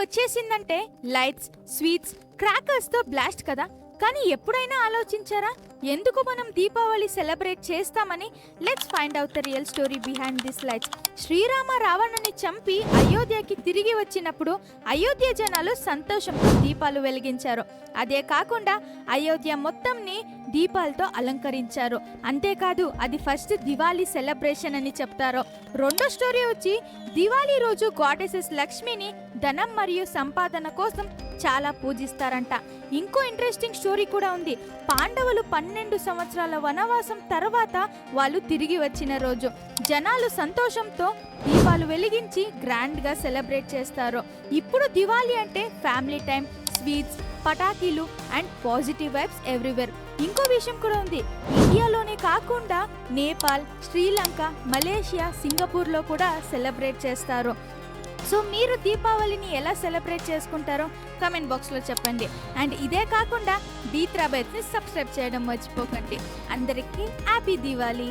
వచ్చేసిందంటే lights, sweets, crackers తో blast కదా. కానీ ఎప్పుడైనా ఆలోచించారా ఎందుకు మనం దీపావళి సెలబ్రేట్ చేస్తామని? Let's find out the real story behind this lights. Srirama రావణుని చంపి అయోధ్యకి తిరిగి వచ్చినప్పుడు అయోధ్య జనాలు సంతోషంతో దీపాలు వెలిగించారు. అదే కాకుండా అయోధ్య మొత్తంని దీపాలతో అలంకరించారు. అంతేకాదు అది ఫస్ట్ దివాళీ సెలబ్రేషన్ అని చెప్తారు. రెండో స్టోరీ వచ్చి దివాళీ రోజు గాడెసెస్ లక్ష్మిని ధనం మరియు సంపాదన కోసం చాలా పూజిస్తారంట. ఇంకో ఇంట్రెస్టింగ్ స్టోరీ కూడా ఉంది. పాండవులు 12 సంవత్సరాల వనవాసం తర్వాత వాళ్ళు తిరిగి వచ్చిన రోజు జనాలు సంతోషంతో దీపాలు వెలిగించి గ్రాండ్ గా సెలబ్రేట్ చేస్తారు. ఇప్పుడు దివాళీ అంటే ఫ్యామిలీ టైం, స్వీట్స్, పటాకీలు అండ్ పాజిటివ్ వైబ్స్ ఎవ్రీవేర్. ఇంకో విషయం కూడా ఉంది. ఇండియాలోనే కాకుండా నేపాల్, శ్రీలంక, మలేషియా, సింగపూర్లో కూడా సెలబ్రేట్ చేస్తారు. సో మీరు దీపావళిని ఎలా సెలబ్రేట్ చేసుకుంటారో కామెంట్ బాక్స్లో చెప్పండి. అండ్ ఇదే కాకుండా D3 Bytes ని సబ్స్క్రైబ్ చేయడం మర్చిపోకండి. అందరికీ హ్యాపీ దివాళీ.